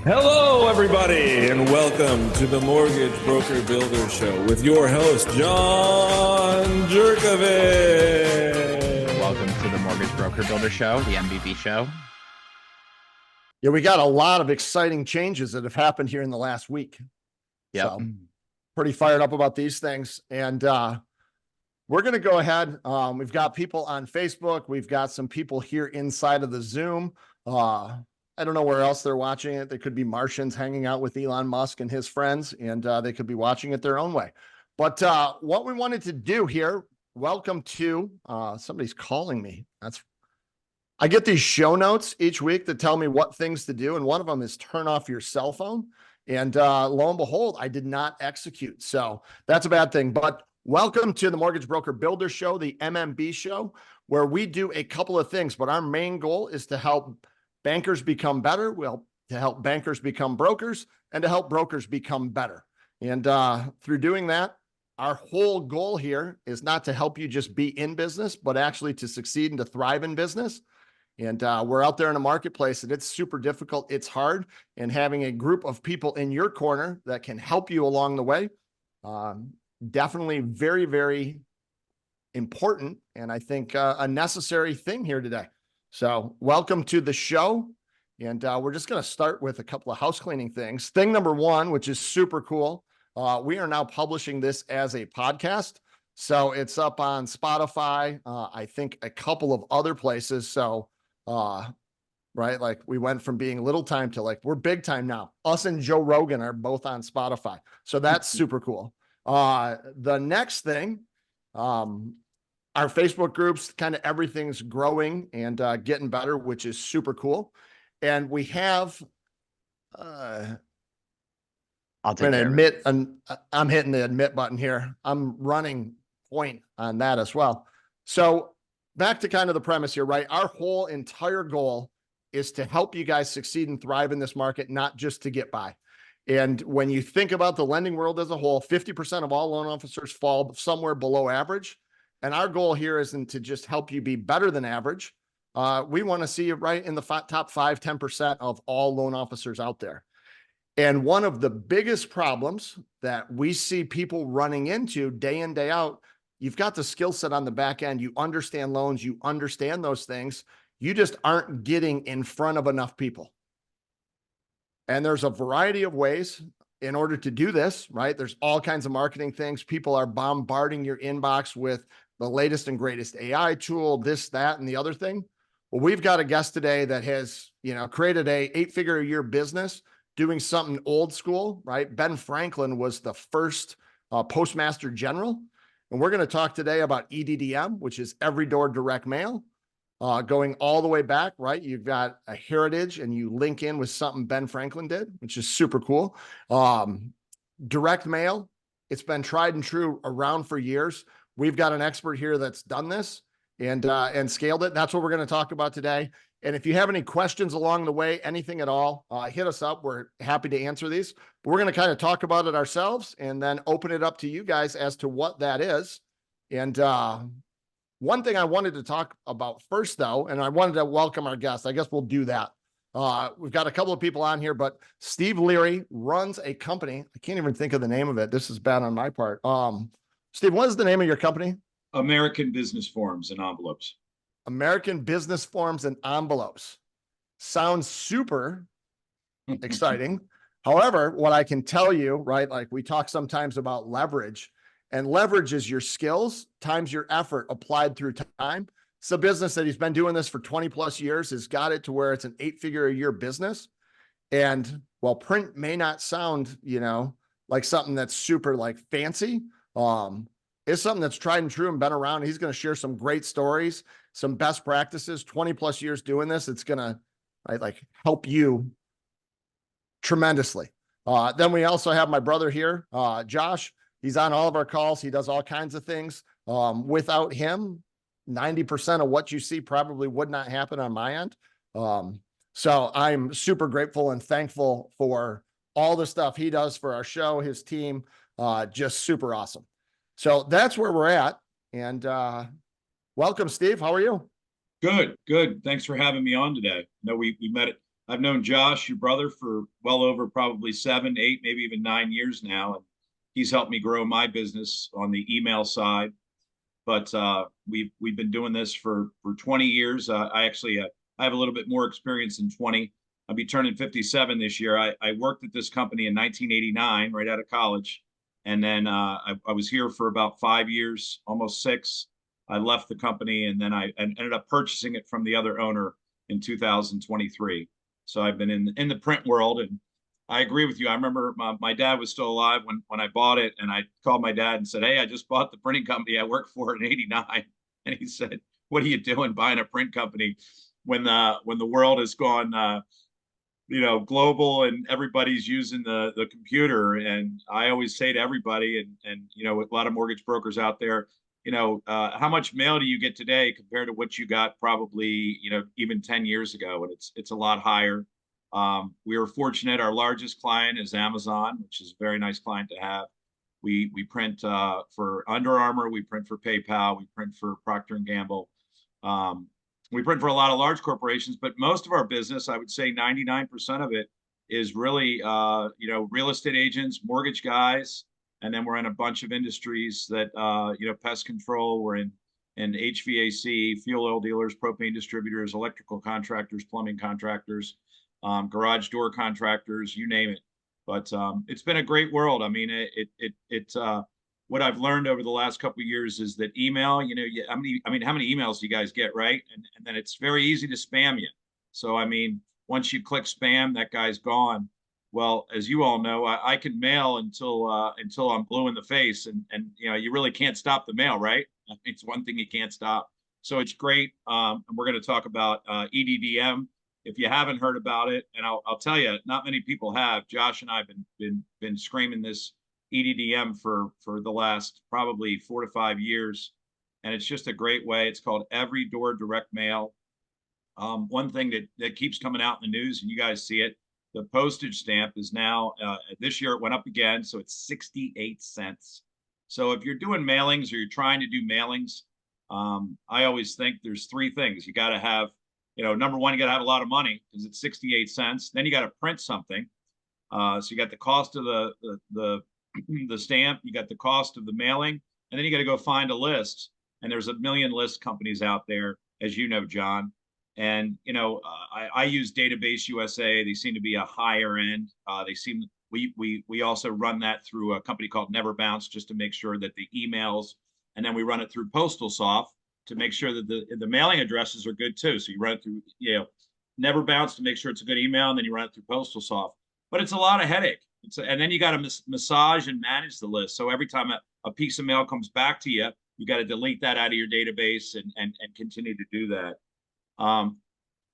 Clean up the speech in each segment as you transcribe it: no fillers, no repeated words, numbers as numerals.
Hello, everybody, and welcome to the Mortgage Broker Builder Show with your host, John Jerkovich. Welcome to the Mortgage Broker Builder Show, the MBB show. Yeah, we got a lot of exciting changes that have happened here in the last week. Yep. So pretty fired up about these things. And we're going to go ahead. We've got people on Facebook. We've got some people here inside of the Zoom. I don't know where else they're watching it. They could be Martians hanging out with Elon Musk and his friends, and they could be watching it their own way. But what we wanted to do here, welcome to, somebody's calling me. I get these show notes each week that tell me what things to do, and one of them is turn off your cell phone. And lo and behold, I did not execute. So that's a bad thing. But welcome to the Mortgage Broker Builder Show, the MMB show, where we do a couple of things. But our main goal is to help bankers become better, to help bankers become brokers, and to help brokers become better. And through doing that, our whole goal here is not to help you just be in business, but actually to succeed and to thrive in business. And we're out there in the marketplace, and it's super difficult. It's hard. And having a group of people in your corner that can help you along the way, definitely very, very important. And I think a necessary thing here today. So welcome to the show. And we're just going to start with a couple of house cleaning things. Thing number one, which is super cool. We are now publishing this as a podcast. So it's up on Spotify, I think a couple of other places. So, right, like we went from being little time to like, we're big time now. Us and Joe Rogan are both on Spotify. So that's super cool. The next thing, our Facebook groups, kind of everything's growing and getting better, which is super cool. And we have, I'll I'm take going to care of admit, I'm hitting the admit button here. I'm running point on that as well. So back to kind of the premise here, right? Our whole entire goal is to help you guys succeed and thrive in this market, not just to get by. And when you think about the lending world as a whole, 50% of all loan officers fall somewhere below average. And our goal here isn't to just help you be better than average. We want to see you right in the top 5, 10% of all loan officers out there. And one of the biggest problems that we see people running into day in, day out, you've got the skill set on the back end. You understand loans. You understand those things. You just aren't getting in front of enough people. And there's a variety of ways in order to do this, right? There's all kinds of marketing things. People are bombarding your inbox with the latest and greatest AI tool, this, that, and the other thing. Well, we've got a guest today that has, created a 8-figure a year business doing something old school, right? Ben Franklin was the first postmaster general. And we're going to talk today about EDDM, which is every door direct mail, going all the way back, right? You've got a heritage and you link in with something Ben Franklin did, which is super cool. Direct mail, it's been tried and true around for years. We've got an expert here that's done this and scaled it. That's what we're going to talk about today. And if you have any questions along the way, anything at all, hit us up. We're happy to answer these. But we're going to kind of talk about it ourselves and then open it up to you guys as to what that is. And one thing I wanted to talk about first, though, and I wanted to welcome our guest. I guess we'll do that. We've got a couple of people on here, but Steve Leary runs a company. I can't even think of the name of it. This is bad on my part. Steve, what is the name of your company? American Business Forms and Envelopes. American Business Forms and Envelopes. Sounds super exciting. However, what I can tell you, right, like we talk sometimes about leverage, and leverage is your skills times your effort applied through time. It's a business that he's been doing this for 20 plus years, has got it to where it's an 8-figure a year business. And while print may not sound, like something that's super like fancy, it's something that's tried and true and been around. He's going to share some great stories, some best practices, 20 plus years doing this. It's going to help you tremendously. Then we also have my brother here, Josh. He's on all of our calls. He does all kinds of things. Without him, 90% of what you see probably would not happen on my end. So I'm super grateful and thankful for all the stuff he does for our show, his team, just super awesome. So that's where we're at. And welcome, Steve. How are you? Good. Thanks for having me on today. No, we met I've known Josh, your brother, for well over probably 7, 8, maybe even 9 years now. And he's helped me grow my business on the email side. But we've been doing this for 20 years. I have a little bit more experience than 20. I'll be turning 57 this year. I worked at this company in 1989, right out of college. And then I was here for about 5 years, almost 6. I left the company and then I ended up purchasing it from the other owner in 2023. So I've been in the print world, and I agree with you. I remember my dad was still alive when I bought it, and I called my dad and said, "Hey, I just bought the printing company I worked for in '89." And he said, "What are you doing buying a print company when the world has gone global and everybody's using the computer?" And I always say to everybody, and with a lot of mortgage brokers out there, how much mail do you get today compared to what you got probably, even 10 years ago? And it's a lot higher. We are fortunate. Our largest client is Amazon, which is a very nice client to have. We print for Under Armour, we print for PayPal, we print for Procter and Gamble. We print for a lot of large corporations, but most of our business, I would say 99% of it, is really real estate agents, mortgage guys, and then we're in a bunch of industries that pest control. We're in HVAC, fuel oil dealers, propane distributors, electrical contractors, plumbing contractors, garage door contractors, you name it. But it's been a great world. I mean, what I've learned over the last couple of years is that email, how many emails do you guys get, right? And then it's very easy to spam you. So, I mean, once you click spam, that guy's gone. Well, as you all know, I can mail until I'm blue in the face, and you really can't stop the mail, right? It's one thing you can't stop. So it's great. And we're going to talk about EDDM. If you haven't heard about it, and I'll tell you, not many people have. Josh and I have been screaming this EDDM for the last probably 4 to 5 years, and it's just a great way. It's called Every Door Direct Mail. One thing that keeps coming out in the news, and you guys see it, the postage stamp is now this year it went up again, so it's 68 cents. So if you're doing mailings or you're trying to do mailings, I always think there's 3 things. You got to have, number one, you got to have a lot of money because it's 68 cents. Then you got to print something. So you got the cost of the stamp, you got the cost of the mailing, and then you got to go find a list. And there's a million list companies out there, as you know, John. And I use Database USA. They seem to be a higher end. We also run that through a company called Never Bounce just to make sure that the emails, and then we run it through Postal Soft to make sure that the mailing addresses are good too. So you run it through Never Bounce to make sure it's a good email, and then you run it through Postal Soft. But it's a lot of headache. And then you got to massage and manage the list. So every time a piece of mail comes back to you, you got to delete that out of your database and continue to do that.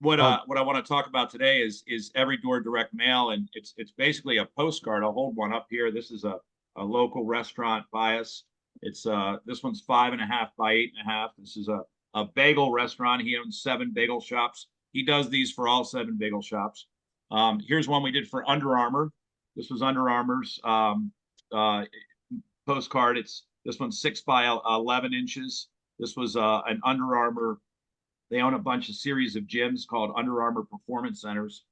What I want to talk about today is Every Door Direct Mail, and it's basically a postcard. I'll hold one up here. This is a local restaurant bias. It's this one's 5.5 by 8.5. This is a bagel restaurant. He owns 7 bagel shops. He does these for all 7 bagel shops. Here's one we did for Under Armour. This was Under Armour's postcard. This one's 6 by 11 inches. This was an Under Armour. They own a bunch of series of gyms called Under Armour Performance Centers.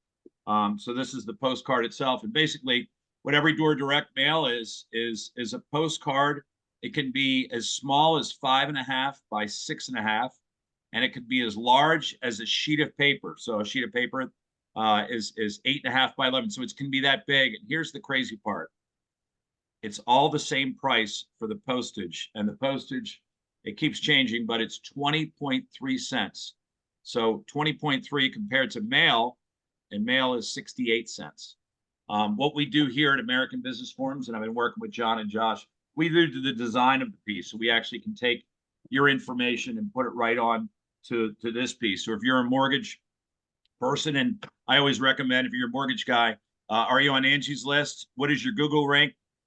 So this is the postcard itself. And basically, what Every Door Direct Mail is a postcard. It can be as small as 5.5 by 6.5, and it could be as large as a sheet of paper. So a sheet of paper is 8.5 by 11. So it can be that big. And here's the crazy part. It's all the same price for the postage, and the postage, it keeps changing, but it's 20.3 cents. So 20.3 compared to mail, and mail is 68 cents. What we do here at American Business Forums, and I've been working with John and Josh, we do the design of the piece. So we actually can take your information and put it right on to this piece. So if you're a mortgage person, and I always recommend, if you're a mortgage guy, are you on Angie's List? What is your Google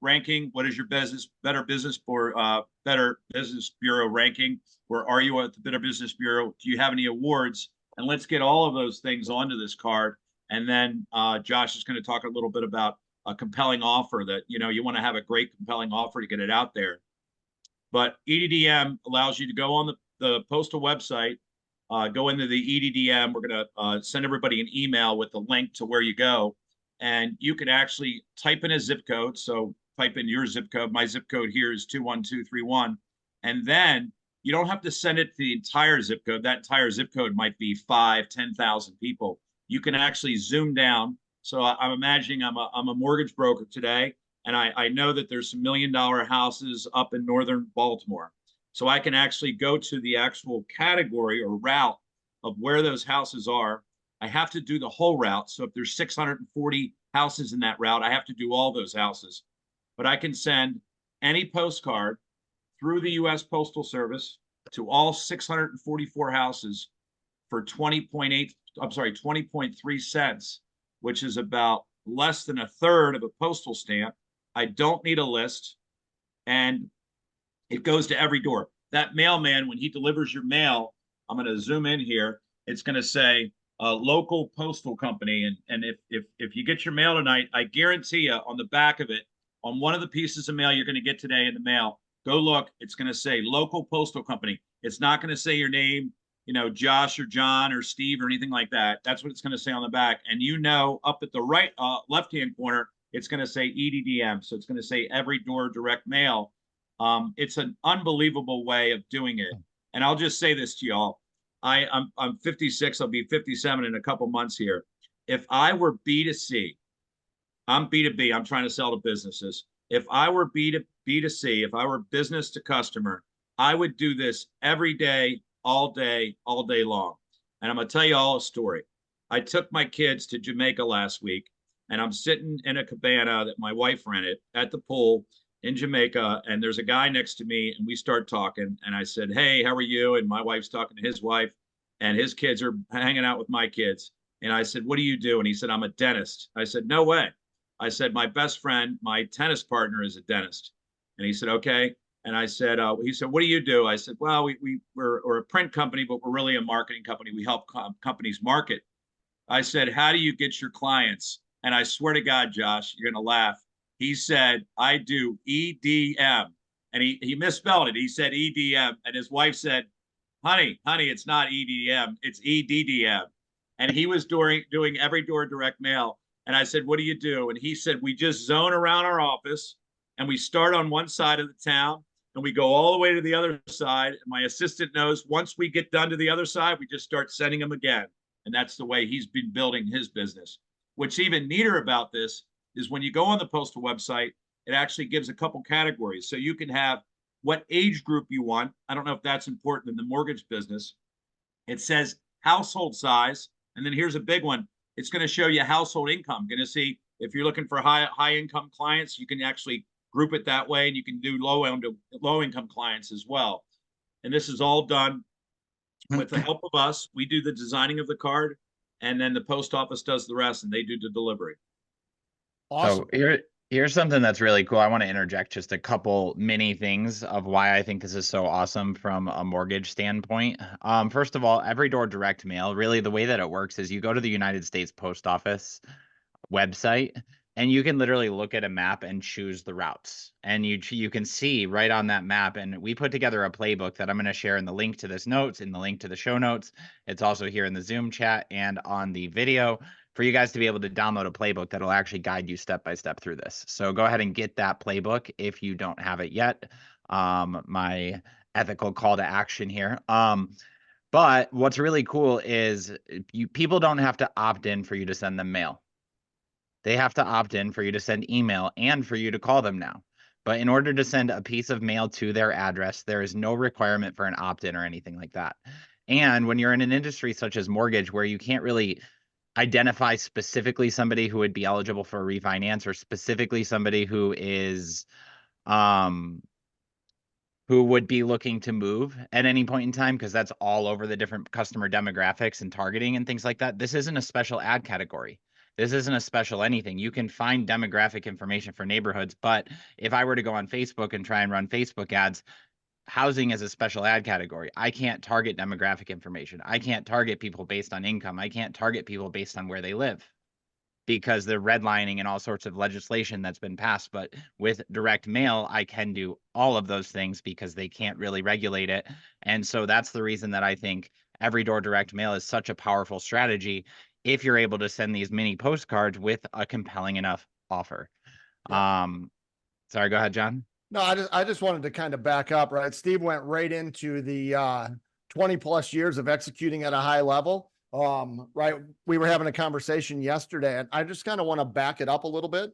ranking? What is your Better Business Bureau ranking? Or are you at the Better Business Bureau? Do you have any awards? And let's get all of those things onto this card. And then Josh is going to talk a little bit about a compelling offer that, you want to have a great compelling offer to get it out there. But EDDM allows you to go on the postal website, go into the EDDM. We're going to send everybody an email with the link to where you go. And you can actually type in a zip code. So type in your zip code. My zip code here is 21231. And then you don't have to send it to the entire zip code. That entire zip code might be 10,000 people. You can actually zoom down. So I'm imagining I'm a mortgage broker today, and I know that there's some $1 million houses up in northern Baltimore. So I can actually go to the actual category or route of where those houses are. I have to do the whole route. So if there's 640 houses in that route, I have to do all those houses. But I can send any postcard through the U.S. Postal Service to all 644 houses for 20.3 cents, which is about less than a third of a postal stamp. I don't need a list, and it goes to every door. That mailman, when he delivers your mail, I'm going to zoom in here. It's going to say local postal company, and if you get your mail tonight, I guarantee you on the back of it, on one of the pieces of mail you're going to get today in the mail, go look. It's going to say local postal company. It's not going to say your name, Josh or John or Steve or anything like that. That's what it's going to say on the back. And up at the right left-hand corner, it's going to say EDDM. So it's going to say every door direct mail. It's an unbelievable way of doing it. And I'll just say this to y'all. I'm 56. I'll be 57 in a couple months here. If I were B2C, I'm B2B. I'm trying to sell to businesses. If I were B2C, if I were business to customer, I would do this every day, all day long. And I'm going to tell you all a story. I took my kids to Jamaica last week, and I'm sitting in a cabana that my wife rented at the pool in Jamaica. And there's a guy next to me, and we start talking. And I said, "Hey, how are you?" And my wife's talking to his wife, and his kids are hanging out with my kids. And I said, "What do you do?" And he said, "I'm a dentist." I said, "No way." I said, "My best friend, my tennis partner, is a dentist." And he said, "Okay." And I said, he said, "What do you do?" I said, "Well, we're a print company, but we're really a marketing company. We help companies market." I said, "How do you get your clients?" And I swear to God, Josh, you're going to laugh. He said, "I do EDM." And he misspelled it. He said EDM. And his wife said, honey, it's not EDM. It's EDDM. And he was doing every door direct mail. And I said, "What do you do?" And he said, "We just zone around our office, and we start on one side of the town, and we go all the way to the other side. And my assistant knows once we get done to the other side, we just start sending them again." And that's the way he's been building his business. What's even neater about this is when you go on the postal website, it actually gives a couple categories. So you can have what age group you want. I don't know if that's important in the mortgage business. It says household size. And then here's a big one. It's going to show you household income. Going to see if you're looking for high income clients, you can actually group it that way, and you can do low income clients as well. And this is all done with the help of us. We do the designing of the card, and then the post office does the rest, and they do the delivery. Awesome. So here's something that's really cool. I want to interject just a couple mini things of why I think this is so awesome from a mortgage standpoint. First of all, every door direct mail, really the way that it works is you go to the United States Post Office website, and you can literally look at a map and choose the routes, and you can see right on that map. And we put together a playbook that I'm going to share in the link to this notes, in the link to the show notes. It's also here in the Zoom chat and on the video for you guys to be able to download a playbook that'll actually guide you step by step through this. So go ahead and get that playbook if you don't have it yet. My ethical call to action here. But what's really cool is people don't have to opt in for you to send them mail. They have to opt in for you to send email and for you to call them now. But in order to send a piece of mail to their address, there is no requirement for an opt-in or anything like that. And when you're in an industry such as mortgage, where you can't really identify specifically somebody who would be eligible for a refinance, or specifically somebody who is who would be looking to move at any point in time, because that's all over the different customer demographics and targeting and things like that. This isn't a special ad category. This isn't a special anything. You can find demographic information for neighborhoods, but if I were to go on Facebook and try and run Facebook ads, housing is a special ad category. I can't target demographic information. I can't target people based on income. I can't target people based on where they live, because the redlining and all sorts of legislation that's been passed. But with direct mail, I can do all of those things because they can't really regulate it. And so that's the reason that I think every door direct mail is such a powerful strategy if you're able to send these mini postcards with a compelling enough offer. Yeah. Sorry, go ahead, John. No, I just wanted to kind of back up, right? Steve went right into the 20 plus years of executing at a high level. Right. We were having a conversation yesterday, and I just kind of want to back it up a little bit.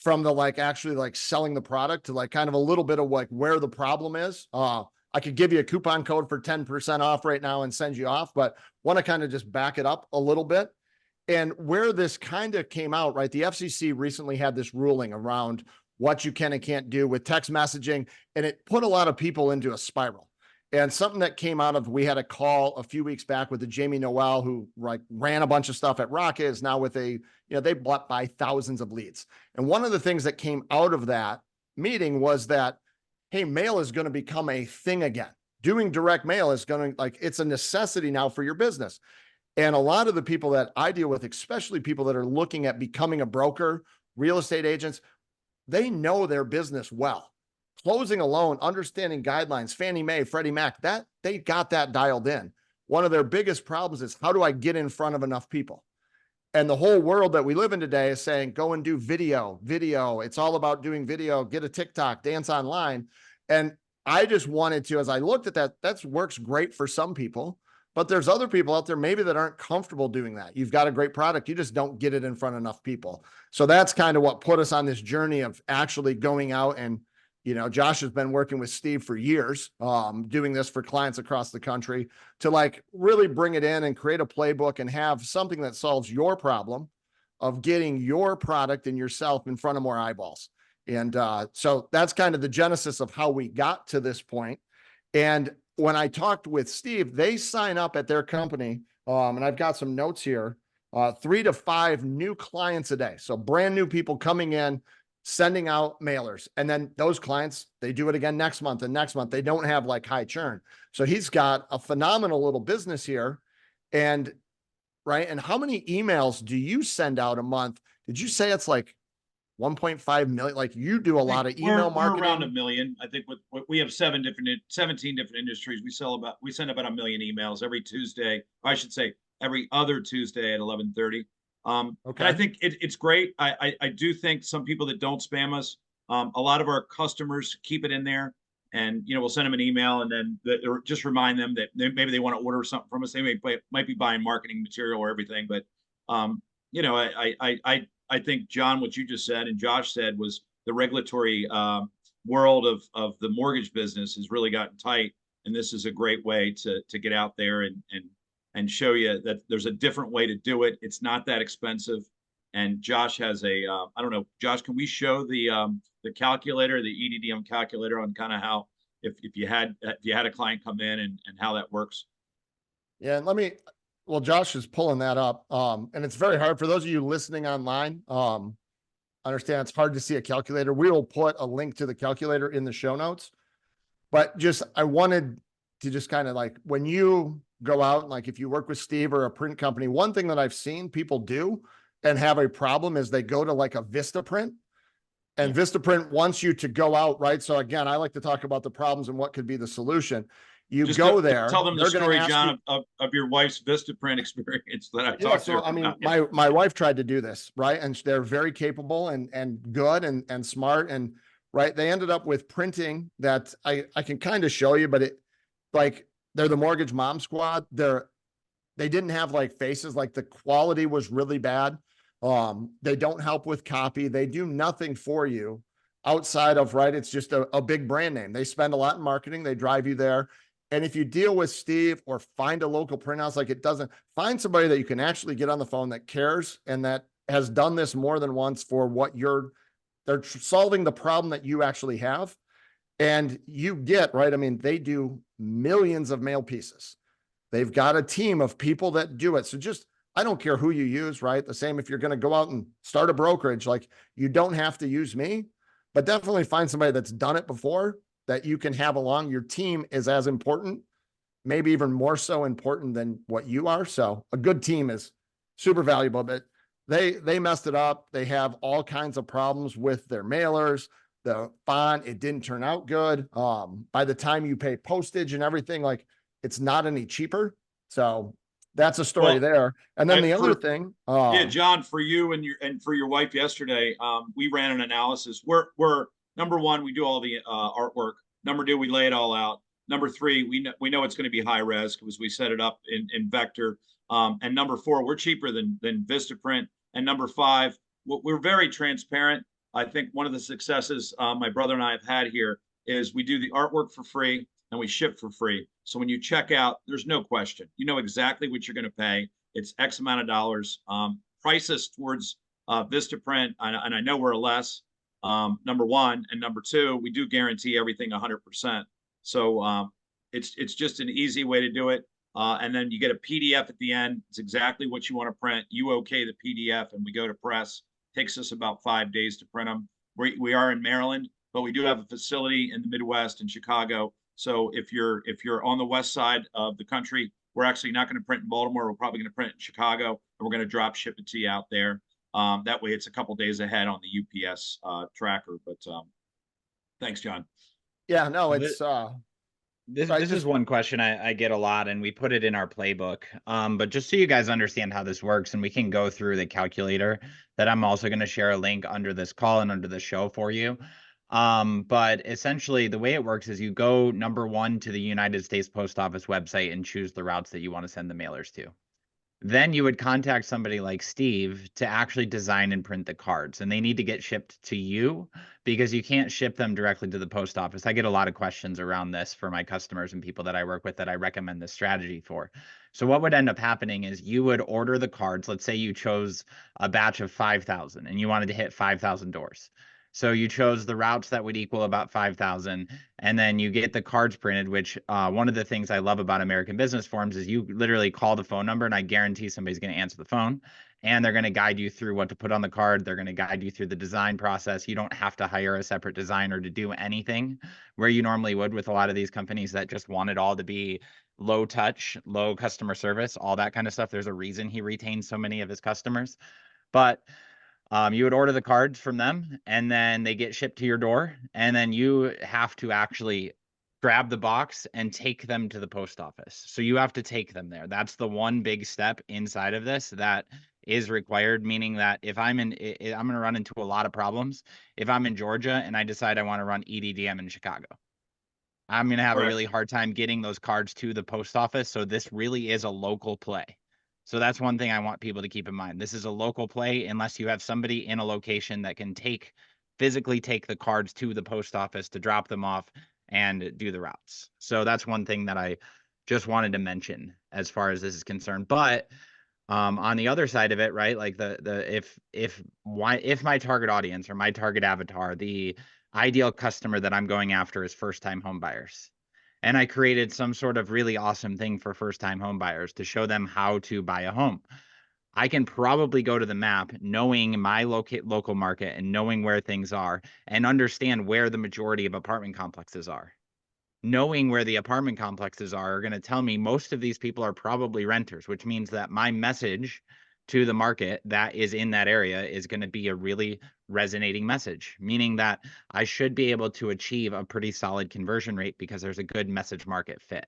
From the actually selling the product to kind of a little bit of where the problem is. I could give you a coupon code for 10% off right now and send you off, but want to kind of just back it up a little bit. And where this kind of came out, right? The FCC recently had this ruling around what you can and can't do with text messaging, and it put a lot of people into a spiral. And something that came out of, we had a call a few weeks back with the Jamie Noel, who ran a bunch of stuff at Rocket, is now with they buy thousands of leads. And one of the things that came out of that meeting was that, hey, mail is going to become a thing again. Doing direct mail is going to it's a necessity now for your business. And a lot of the people that I deal with, especially people that are looking at becoming a broker, real estate agents, they know their business well. Closing a loan, understanding guidelines, Fannie Mae, Freddie Mac, that they got that dialed in. One of their biggest problems is, how do I get in front of enough people? And the whole world that we live in today is saying, go and do video. It's all about doing video, get a TikTok, dance online. And I just wanted to, as I looked at that works great for some people, but there's other people out there maybe that aren't comfortable doing that. You've got a great product, you just don't get it in front of enough people. So that's kind of what put us on this journey of actually going out and, Josh has been working with Steve for years, doing this for clients across the country to really bring it in and create a playbook and have something that solves your problem of getting your product and yourself in front of more eyeballs. And so that's kind of the genesis of how we got to this point. And when I talked with Steve, they sign up at their company, and I've got some notes here, 3 to 5 new clients a day. So brand new people coming in, sending out mailers. And then those clients, they do it again next month and next month. They don't have high churn. So he's got a phenomenal little business here. And right. And how many emails do you send out a month? Did you say it's 1.5 million? You do a lot of email marketing. We're around 1 million. I think we have 17 different industries. We send about 1 million emails every Tuesday. Or I should say every other Tuesday at 11:30. Okay. And I think it's great. I do think some people that don't spam us, a lot of our customers keep it in there, and we'll send them an email, and then just remind them that maybe they want to order something from us. They might be buying marketing material or everything, but I think, John, what you just said and Josh said was the regulatory world of the mortgage business has really gotten tight, and this is a great way to get out there and show you that there's a different way to do it. It's not that expensive. And Josh has I don't know, Josh, can we show the calculator, the EDDM calculator, on kind of how, if you had a client come in and how that works? Yeah, well, Josh is pulling that up. And it's very hard for those of you listening online. Understand it's hard to see a calculator. We will put a link to the calculator in the show notes, but I wanted to just kind of when you go out and if you work with Steve or a print company, one thing that I've seen people do and have a problem is they go to a Vistaprint, and Vistaprint wants you to go out, right? So again, I like to talk about the problems and what could be the solution. You just go there. Tell them the story, John, of your wife's Vistaprint experience that I talked to her about. My wife tried to do this, right? And they're very capable and good and smart, and right. They ended up with printing that I can kind of show you, but they're the Mortgage Mom Squad. They didn't have faces, the quality was really bad. They don't help with copy. They do nothing for you outside of, right, it's just a big brand name. They spend a lot in marketing. They drive you there. And if you deal with Steve or find a local printhouse, find somebody that you can actually get on the phone that cares and that has done this more than once for what they're solving the problem that you actually have. And you get, right, they do millions of mail pieces. They've got a team of people that do it. So I don't care who you use, right? The same if you're going to go out and start a brokerage, you don't have to use me, but definitely find somebody that's done it before that you can have along. Your team is as important, maybe even more so important than what you are. So a good team is super valuable, but they messed it up. They have all kinds of problems with their mailers. The font, it didn't turn out good. By the time you pay postage and everything, it's not any cheaper. So that's a story there. And then the other thing, yeah, John, for you and for your wife yesterday, we ran an analysis. We're number one, we do all the artwork. Number two, we lay it all out. Number three, we know it's going to be high res because we set it up in vector. And number four, we're cheaper than Vistaprint. And number five, we're very transparent. I think one of the successes my brother and I have had here is we do the artwork for free and we ship for free. So when you check out, there's no question. You know exactly what you're going to pay. It's X amount of dollars. Prices towards Vistaprint, and I know we're less, number one. And number two, we do guarantee everything 100%. So it's just an easy way to do it. And then you get a PDF at the end. It's exactly what you want to print. You okay the PDF and we go to press. Takes us about 5 days to print them. We are in Maryland, but we do have a facility in the Midwest in Chicago. So if you're on the west side of the country, we're actually not going to print in Baltimore. We're probably going to print in Chicago, and we're going to drop ship it to you out there. That way, it's a couple days ahead on the UPS tracker. But thanks, John. Yeah, no, it's This is one question I get a lot, and we put it in our playbook. But just so you guys understand how this works, and we can go through the calculator that I'm also going to share a link under this call and under the show for you. But essentially the way it works is you go, number one, to the United States Post Office website and choose the routes that you want to send the mailers to. Then you would contact somebody like Steve to actually design and print the cards, and they need to get shipped to you because you can't ship them directly to the post office. I get a lot of questions around this for my customers and people that I work with that I recommend this strategy for. So what would end up happening is you would order the cards. Let's say you chose a batch of 5,000 and you wanted to hit 5,000 doors. So you chose the routes that would equal about 5,000, and then you get the cards printed, which one of the things I love about American Business Forms is you literally call the phone number and I guarantee somebody's going to answer the phone, and they're going to guide you through what to put on the card. They're going to guide you through the design process. You don't have to hire a separate designer to do anything where you normally would with a lot of these companies that just want it all to be low touch, low customer service, all that kind of stuff. There's a reason he retains so many of his customers. But you would order the cards from them, and then they get shipped to your door, and then you have to actually grab the box and take them to the post office. So you have to take them there. That's the one big step inside of this that is required, meaning that if I'm going to run into a lot of problems if I'm in Georgia and I decide I want to run EDDM in Chicago. I'm going to have a really hard time getting those cards to the post office. So this really is a local play. So that's one thing I want people to keep in mind. This is a local play unless you have somebody in a location that can physically take the cards to the post office to drop them off and do the routes. So that's one thing that I just wanted to mention as far as this is concerned. But on the other side of it, right? Like if my target audience or my target avatar, the ideal customer that I'm going after is first-time home buyers. And I created some sort of really awesome thing for first-time home buyers to show them how to buy a home. I can probably go to the map knowing my local market and knowing where things are and understand where the majority of apartment complexes are. Knowing where the apartment complexes are going to tell me most of these people are probably renters, which means that my message to the market that is in that area is going to be a really resonating message, meaning that I should be able to achieve a pretty solid conversion rate because there's a good message market fit.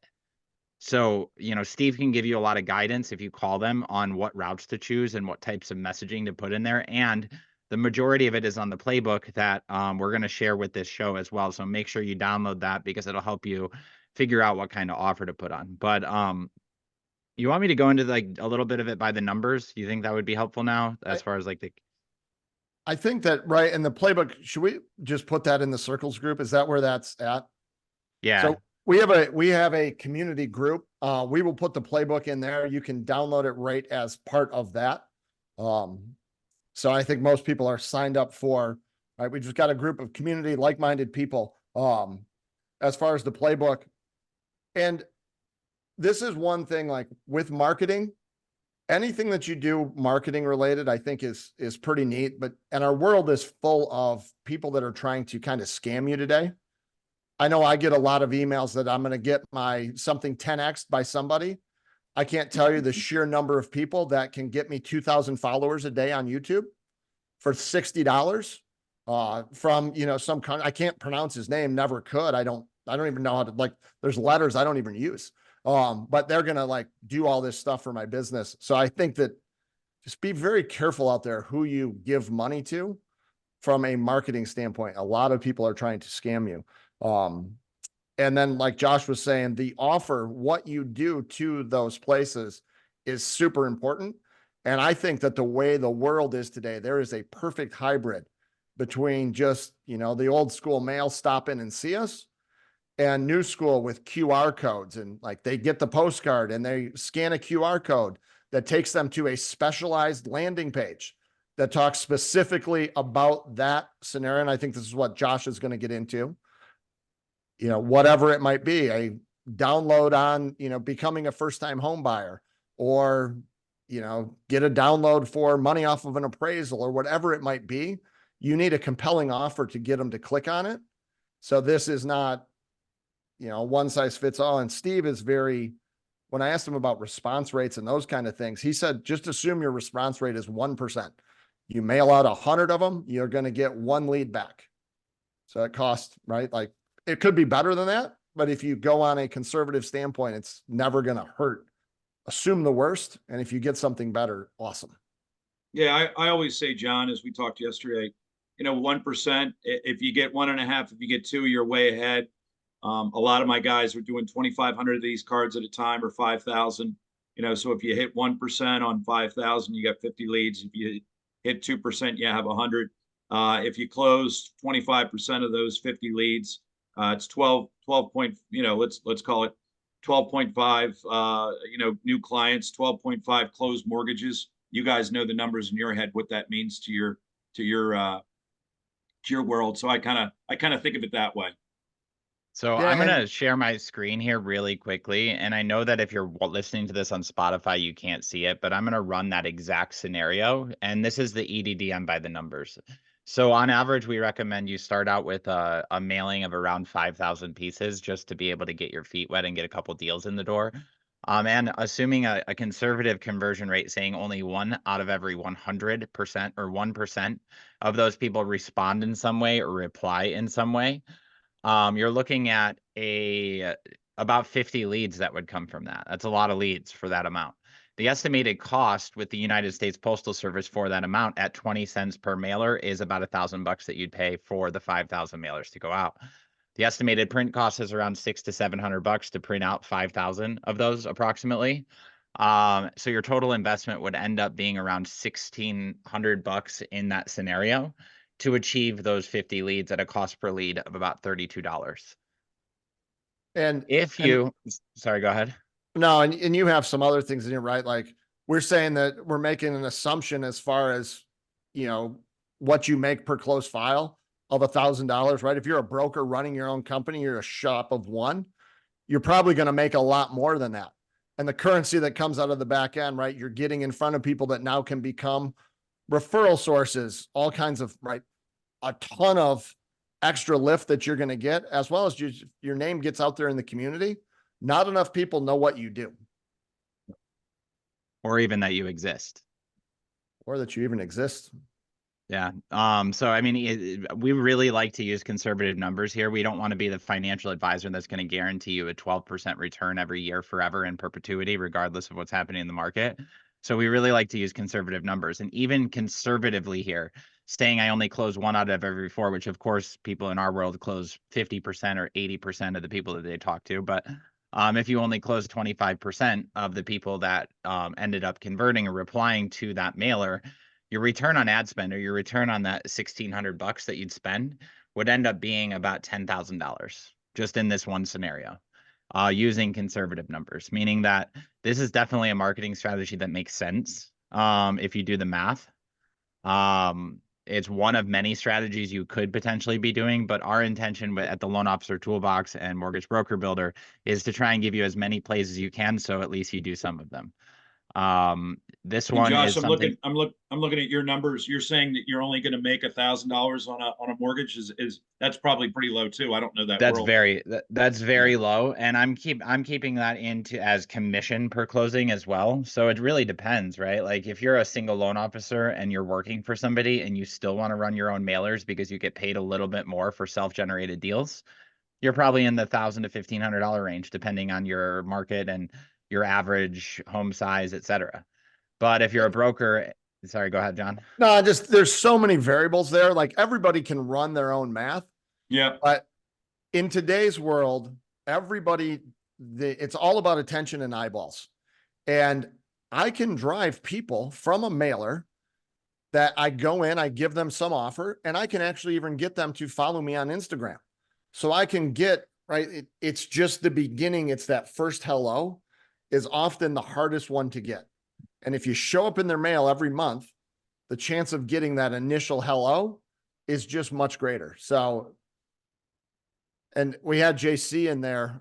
So, Steve can give you a lot of guidance if you call them on what routes to choose and what types of messaging to put in there. And the majority of it is on the playbook that we're going to share with this show as well. So make sure you download that because it'll help you figure out what kind of offer to put on. But you want me to go into like a little bit of it by the numbers? Do you think that would be helpful now as far as like the... I think that right in the playbook, should we just put that in the circles group? Is that where that's at? Yeah. So we have a community group. We will put the playbook in there. You can download it right as part of that. So I think most people are signed up for, right? We just got a group of community, like-minded people, as far as the playbook. And this is one thing, like with marketing, anything that you do marketing related, I think is pretty neat, and our world is full of people that are trying to kind of scam you today. I know I get a lot of emails that I'm going to get my something 10x by somebody. I can't tell you the sheer number of people that can get me 2,000 followers a day on YouTube for $60 from, I can't pronounce his name, never could. I don't even know how to, like, there's letters I don't even use. But they're going to like do all this stuff for my business. So I think that just be very careful out there who you give money to from a marketing standpoint. A lot of people are trying to scam you. And then like Josh was saying, the offer, what you do to those places is super important. And I think that the way the world is today, there is a perfect hybrid between just, the old school mail, stop in and see us, and new school with QR codes. And like they get the postcard and they scan a QR code that takes them to a specialized landing page that talks specifically about that scenario. And I think this is what Josh is going to get into. Whatever it might be, a download on, becoming a first-time home buyer, or, get a download for money off of an appraisal, or whatever it might be. You need a compelling offer to get them to click on it. So this is not, one size fits all. And Steve is when I asked him about response rates and those kind of things, he said, just assume your response rate is 1%. You mail out 100 of them, you're going to get 1 lead back. So it costs, right? Like, it could be better than that, but if you go on a conservative standpoint, it's never going to hurt. Assume the worst, and if you get something better, awesome. Yeah, I always say, John, as we talked yesterday, 1%, if you get 1.5, if you get 2, you're way ahead. A lot of my guys are doing 2,500 of these cards at a time, or 5,000. So if you hit 1% on 5,000, you got 50 leads. If you hit 2%, you have 100. If you close 25% of those 50 leads, it's 12 point, let's call it 12.5, new clients, 12.5 closed mortgages. You guys know the numbers in your head, what that means to your world. So I kind of think of it that way. So Yeah, I'm going to share my screen here really quickly. And I know that if you're listening to this on Spotify, you can't see it, but I'm going to run that exact scenario. And this is the EDDM by the numbers. So on average, we recommend you start out with a mailing of around 5,000 pieces just to be able to get your feet wet and get a couple deals in the door. And assuming a conservative conversion rate, saying only 1 out of every 100% or 1% of those people respond in some way or reply in some way, you're looking at about 50 leads that would come from that. That's a lot of leads for that amount. The estimated cost with the United States Postal Service for that amount at 20 cents per mailer is about $1,000 that you'd pay for the 5,000 mailers to go out. The estimated print cost is around $600 to $700 to print out 5,000 of those approximately. So your total investment would end up being around $1,600 in that scenario to achieve those 50 leads at a cost per lead of about $32. And sorry, go ahead. No, and you have some other things in here, right? Like, we're saying that we're making an assumption as far as, what you make per close file of $1,000, right? If you're a broker running your own company, you're a shop of one, you're probably going to make a lot more than that. And the currency that comes out of the back end, right? You're getting in front of people that now can become referral sources, all kinds of, right? A ton of extra lift that you're going to get, as well as your name gets out there in the community. Not enough people know what you do. Or even that you exist. Or that you even exist. Yeah. So, I mean, we really like to use conservative numbers here. We don't want to be the financial advisor that's going to guarantee you a 12% return every year forever in perpetuity, regardless of what's happening in the market. So we really like to use conservative numbers. And even conservatively here, saying I only close 1 out of every 4, which of course people in our world close 50% or 80% of the people that they talk to. But if you only close 25% of the people that ended up converting or replying to that mailer, your return on ad spend, or your return on that $1,600 that you'd spend, would end up being about $10,000 just in this one scenario, using conservative numbers, meaning that this is definitely a marketing strategy that makes sense if you do the math. It's one of many strategies you could potentially be doing, but our intention at the Loan Officer Toolbox and Mortgage Broker Builder is to try and give you as many plays as you can, so at least you do some of them. This one Josh, is something. I'm looking at your numbers. You're saying that you're only going to make $1,000 on a mortgage. Is that's probably pretty low too. I don't know that. That's very low, and I'm keeping that into as commission per closing as well. So it really depends, right? Like if you're a single loan officer and you're working for somebody and you still want to run your own mailers because you get paid a little bit more for self-generated deals, You're probably in the $1,000 to $1,500 range, depending on your market and your average home size, et cetera. But if you're a broker, sorry, go ahead, John. No, just there's so many variables there. Like everybody can run their own math. Yeah. But in today's world, everybody, it's all about attention and eyeballs. And I can drive people from a mailer that I go in, I give them some offer, and I can actually even get them to follow me on Instagram. So I can get, right, it's just the beginning. It's that first hello is often the hardest one to get. And if you show up in their mail every month, the chance of getting that initial hello is just much greater. So, and we had JC in there.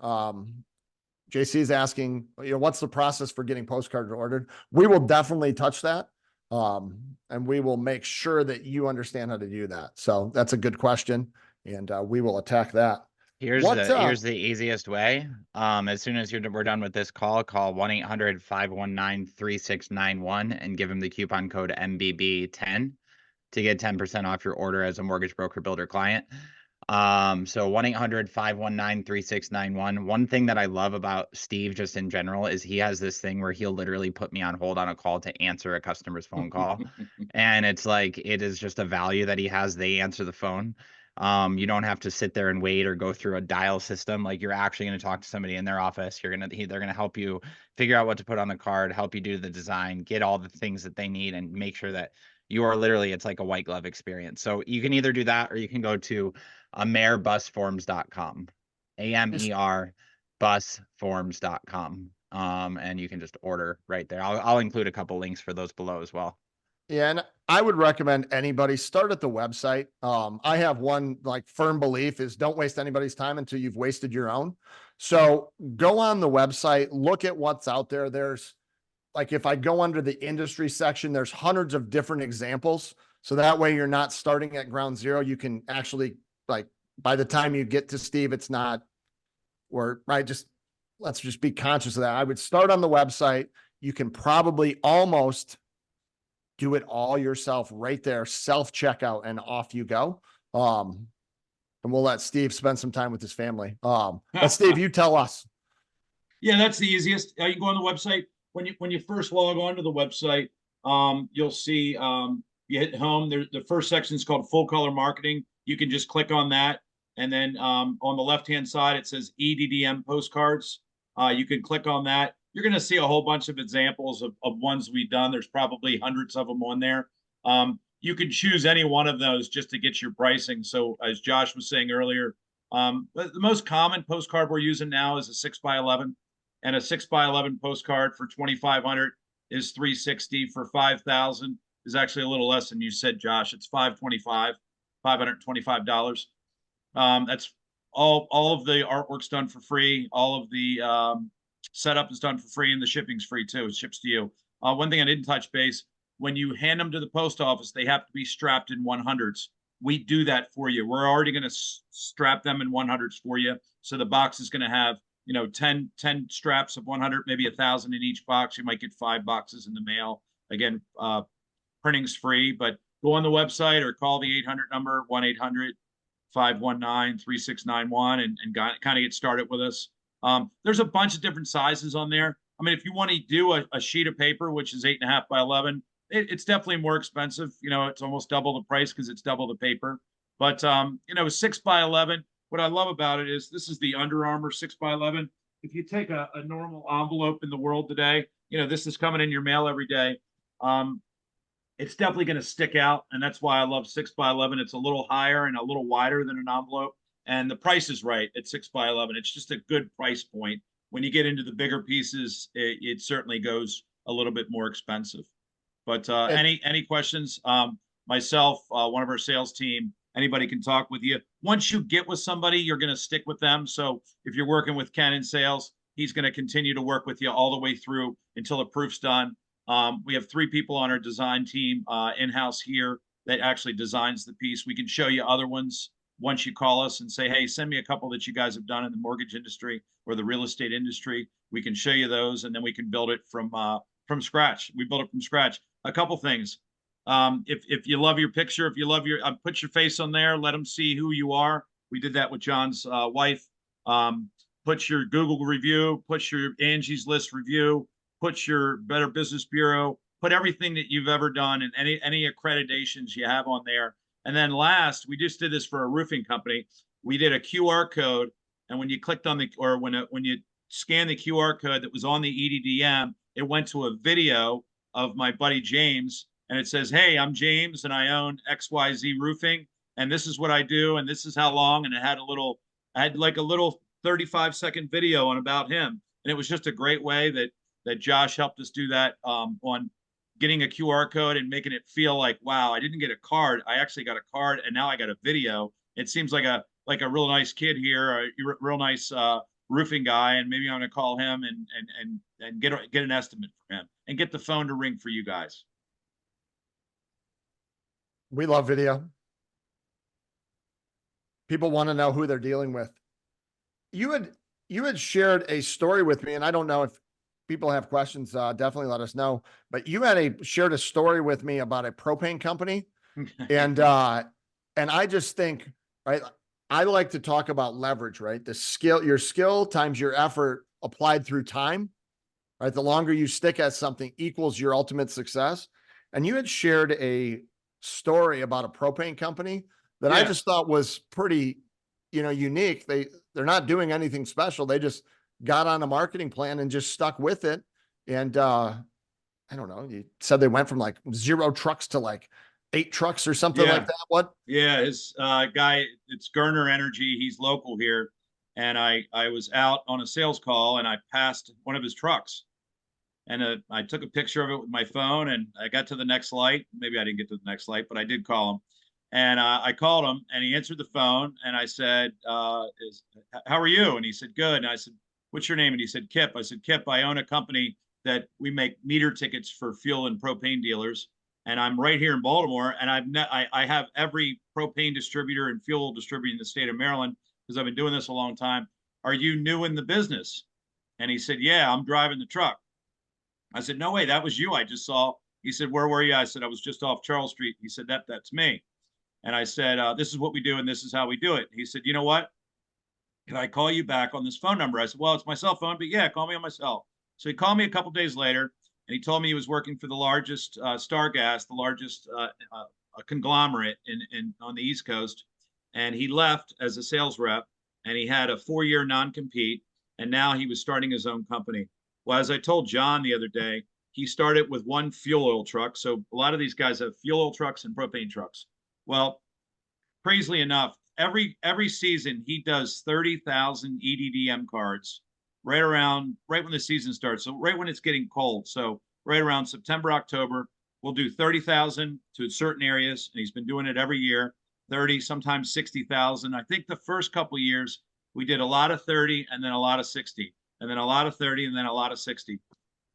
JC is asking, what's the process for getting postcards ordered? We will definitely touch that. And we will make sure that you understand how to do that. So that's a good question. And we will attack that. Here's the easiest way. As soon as we're done with this call 1-800-519-3691 and give them the coupon code MBB10 to get 10% off your order as a mortgage broker builder client. So 1-800-519-3691. One thing that I love about Steve just in general is he has this thing where he'll literally put me on hold on a call to answer a customer's phone call. And it's like, it is just a value that he has. They answer the phone. You don't have to sit there and wait or go through a dial system. Like you're actually going to talk to somebody in their office. They're going to help you figure out what to put on the card, help you do the design, get all the things that they need, and make sure that you are literally, it's like a white glove experience. So you can either do that or you can go to amerbusforms.com, AMER busforms.com. And you can just order right there. I'll include a couple links for those below as well. Yeah, and I would recommend anybody start at the website. I have one like firm belief is don't waste anybody's time until you've wasted your own. So go on the website, look at what's out there. There's like, if I go under the industry section, there's hundreds of different examples. So that way you're not starting at ground zero. You can actually, like, by the time you get to Steve, it's not, or right, let's just be conscious of that. I would start on the website. You can probably almost do it all yourself right there, self-checkout, and off you go. And we'll let Steve spend some time with his family. But Steve, you tell us. Yeah, that's the easiest. You can go on the website. When you first log on to the website, you'll see you hit home. The first section is called full color marketing. You can just click on that. And then on the left-hand side, it says EDDM postcards. You can click on that. You're going to see a whole bunch of examples of ones we've done. There's probably hundreds of them on there. You can choose any one of those just to get your pricing. So as Josh was saying earlier, the most common postcard we're using now is a 6x11. And a 6x11 postcard for $2,500 is $360. For $5,000 is actually a little less than you said, Josh. It's $525. That's all of the artwork's done for free. All of the setup is done for free, and the shipping's free too. It ships to you. One thing I didn't touch base, when you hand them to the post office, they have to be strapped in 100s. We do that for you. We're already going to strap them in 100s for you. So the box is going to have 10 straps of 100, maybe 1,000 in each box. You might get 5 boxes in the mail. Again, printing's free, but go on the website or call the 800 number, 1-800-519-3691, and kind of get started with us. There's a bunch of different sizes on there. I mean, if you want to do a sheet of paper, which is 8.5 by 11, it's definitely more expensive. It's almost double the price because it's double the paper. But 6 by 11. What I love about it is this is the Under Armour 6x11. If you take a normal envelope in the world today, this is coming in your mail every day. It's definitely going to stick out. And that's why I love 6x11. It's a little higher and a little wider than an envelope. And the price is right at 6x11. It's just a good price point. When you get into the bigger pieces, it certainly goes a little bit more expensive. But any questions? Myself, one of our sales team, anybody can talk with you. Once you get with somebody, you're going to stick with them. So if you're working with Ken in sales, he's going to continue to work with you all the way through until the proof's done. We have 3 people on our design team in-house here that actually designs the piece. We can show you other ones once you call us and say, hey, send me a couple that you guys have done in the mortgage industry or the real estate industry. We can show you those, and then we can build it from scratch. We build it from scratch. A couple things. If you love your picture, if you love put your face on there, let them see who you are. We did that with John's wife. Put your Google review, put your Angie's List review, put your Better Business Bureau, put everything that you've ever done and any accreditations you have on there. And then last, we just did this for a roofing company. We did a QR code, and when you clicked on when you scanned the QR code that was on the EDDM, it went to a video of my buddy James, and it says, "Hey, I'm James, and I own XYZ Roofing, and this is what I do, and this is how long." And I had like a little 35-second video on about him, and it was just a great way that Josh helped us do that on getting a QR code and making it feel like, wow, I didn't get a card. I actually got a card, and now I got a video. It seems like a real nice kid here, a real nice roofing guy, and maybe I'm going to call him and get an estimate for him and get the phone to ring for you guys. We love video. People want to know who they're dealing with. You had shared a story with me, and I don't know if people have questions, definitely let us know. But you had shared a story with me about a propane company, and I just think, right, I like to talk about leverage, right? Your skill times your effort applied through time, right? The longer you stick at something equals your ultimate success. And you had shared a story about a propane company that I just thought was pretty, unique. They're not doing anything special. They just got on a marketing plan and just stuck with it. And I don't know, you said they went from like 0 trucks to like 8 trucks or something like that. What? Yeah, his guy, it's Gerner Energy. He's local here. And I was out on a sales call, and I passed one of his trucks. And I took a picture of it with my phone, and I got to the next light. Maybe I didn't get to the next light, but I did call him. And I called him, and he answered the phone, and I said, how are you? And he said, good. And I said, what's your name? And he said, Kip. I said, Kip, I own a company that we make meter tickets for fuel and propane dealers. And I'm right here in Baltimore, and I have every propane distributor and fuel distributor in the state of Maryland because I've been doing this a long time. Are you new in the business? And he said, yeah, I'm driving the truck. I said, no way, that was you I just saw. He said, where were you? I said, I was just off Charles Street. He said, that's me. And I said, this is what we do, and this is how we do it. He said, you know what? Can I call you back on this phone number? I said, well, it's my cell phone, but yeah, call me on my cell. So he called me a couple days later, and he told me he was working for the largest Star Gas, the largest conglomerate on the East Coast. And he left as a sales rep, and he had a 4-year non-compete, and now he was starting his own company. Well, as I told John the other day, he started with 1 fuel oil truck. So a lot of these guys have fuel oil trucks and propane trucks. Well, crazily enough, every season he does 30,000 EDDM cards right when the season starts. So right when it's getting cold. So right around September, October, we'll do 30,000 to certain areas. And he's been doing it every year, 30, sometimes 60,000. I think the first couple of years we did a lot of 30 and then a lot of 60 and then a lot of 30 and then a lot of 60.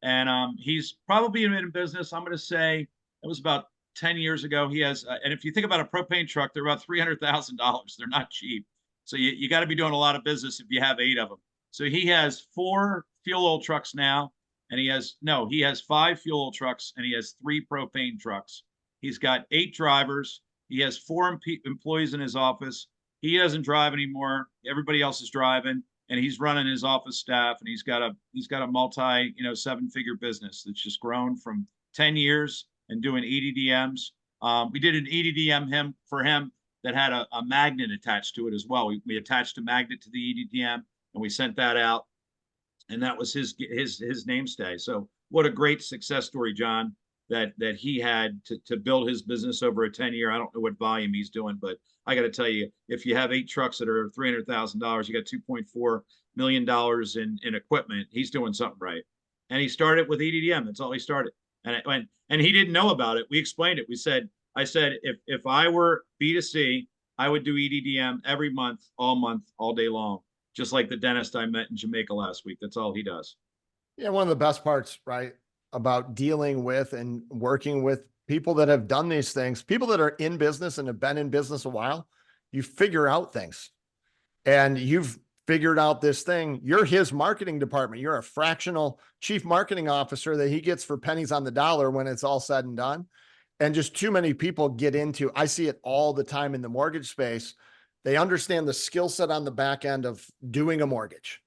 And he's probably been in business, I'm going to say it was about 10 years ago. He has, and if you think about a propane truck, they're about $300,000. They're not cheap. So you got to be doing a lot of business if you have 8 of them. So he has 4 fuel oil trucks now, and he has 5 fuel oil trucks, and he has 3 propane trucks. He's got 8 drivers. He has 4 employees in his office. He doesn't drive anymore. Everybody else is driving, and he's running his office staff, and he's got a multi, 7-figure business that's just grown from 10 years and doing EDDMs. We did an EDDM for him that had a magnet attached to it as well. We attached a magnet to the EDDM, and we sent that out, and that was his namestay. So what a great success story, John, that he had to build his business over a 10-year. I don't know what volume he's doing, but I got to tell you, if you have 8 trucks that are $300,000, you got $2.4 million in equipment. He's doing something right. And he started with EDDM. That's all he started. And he didn't know about it. We explained it. I said, if I were B2C, I would do EDDM every month, all day long, just like the dentist I met in Jamaica last week. That's all he does. Yeah. One of the best parts, right, about dealing with and working with people that have done these things, people that are in business and have been in business a while, you figure out things, and you've figured out this thing. You're his marketing department. You're a fractional chief marketing officer that he gets for pennies on the dollar when it's all said and done. And just too many people get into, I see it all the time in the mortgage space. They understand the skill set on the back end of doing a mortgage.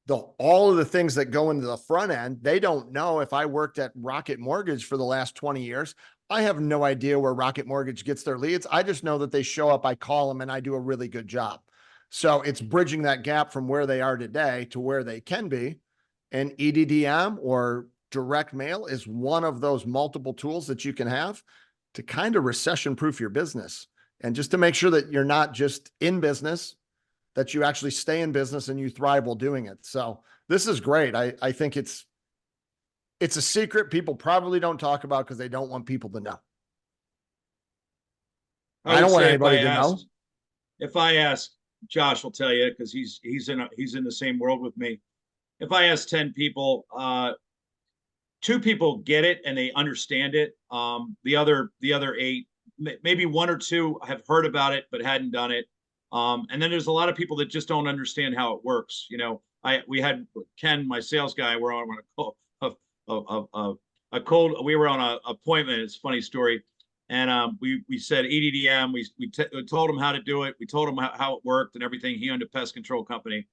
All of the things that go into the front end, they don't know. If I worked at Rocket Mortgage for the last 20 years, I have no idea where Rocket Mortgage gets their leads. I just know that they show up, I call them, and I do a really good job. So it's bridging that gap from where they are today to where they can be. And EDDM or direct mail is one of those multiple tools that you can have to kind of recession-proof your business. And just to make sure that you're not just in business, that you actually stay in business and you thrive while doing it. So this is great. I think it's a secret people probably don't talk about because they don't want people to know. I don't want anybody to know. If I ask, Josh will tell you, because he's in the same world with me. If I ask 10 people, 2 people get it and they understand it. The other 8, maybe 1 or 2 have heard about it but hadn't done it. And then there's a lot of people that just don't understand how it works. You know, we had Ken, my sales guy, we're on a cold, we were on an appointment. It's a funny story. And we said EDDM, we told him how to do it. We told him how it worked and everything. He owned a pest control company.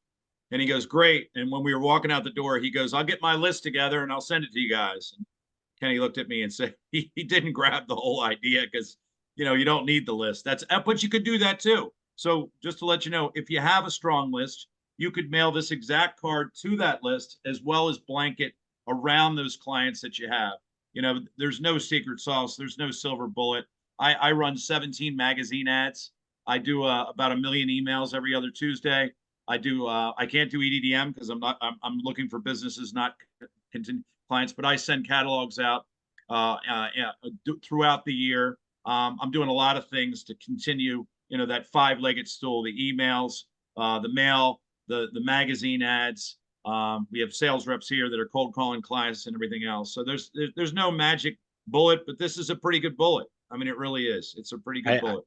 And he goes, great. And when we were walking out the door, he goes, I'll get my list together and I'll send it to you guys. And Kenny looked at me and said, he didn't grab the whole idea because, you know, you don't need the list. But you could do that too. So just to let you know, if you have a strong list, you could mail this exact card to that list as well as blanket around those clients that you have. You know, there's no secret sauce. There's no silver bullet. I run 17 magazine ads. I do about 1 million emails every other Tuesday. I can't do EDDM because I'm looking for businesses, not clients, but I send catalogs out throughout the year. I'm doing a lot of things to continue, you know, that 5-legged stool, the emails, the mail, the magazine ads. We have sales reps here that are cold calling clients and everything else. So there's no magic bullet, but this is a pretty good bullet. I mean, it really is. It's a pretty good bullet.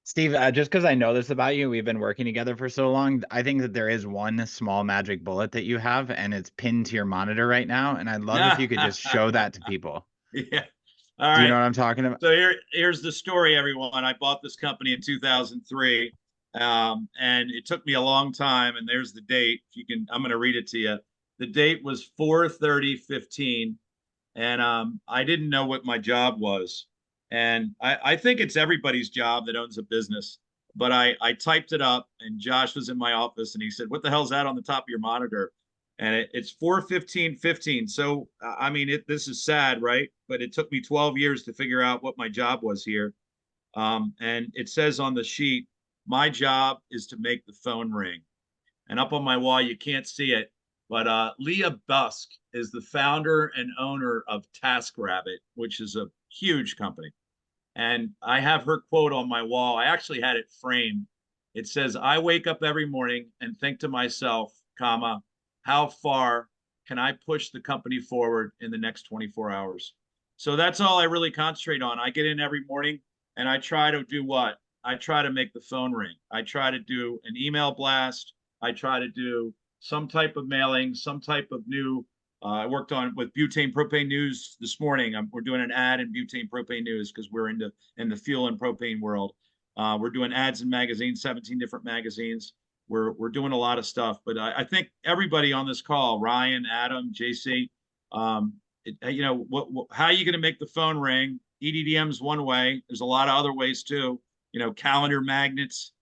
Steve, just because I know this about you, we've been working together for so long. I think that there is one small magic bullet that you have, and it's pinned to your monitor right now. And I'd love if you could just show that to people. Yeah. All right. Do you know what I'm talking about? So here's the story, everyone. I bought this company in 2003, and it took me a long time. And there's the date. If you can, I'm going to read it to you. The date was 4/30/15, and I didn't know what my job was. And I think it's everybody's job that owns a business. But I typed it up, and Josh was in my office, and he said, "What the hell's that on the top of your monitor?" And it's 4/15/15. So I mean, this is sad, right? But it took me 12 years to figure out what my job was here. And it says on the sheet, my job is to make the phone ring. And up on my wall, you can't see it, but Leah Busk is the founder and owner of TaskRabbit, which is a huge company. And I have her quote on my wall. I actually had it framed. It says, I wake up every morning and think to myself, comma, how far can I push the company forward in the next 24 hours? So that's all I really concentrate on. I get in every morning and I try to do what? I try to make the phone ring. I try to do an email blast. I try to do some type of mailing, some type of new. I worked on with Butane Propane News this morning. We're doing an ad in Butane Propane News because we're in the fuel and propane world. We're doing ads in magazines, 17 different magazines. We're doing a lot of stuff, but I think everybody on this call, Ryan, Adam, JC, you know, how are you going to make the phone ring? EDDM is one way. There's a lot of other ways too. You know, calendar magnets,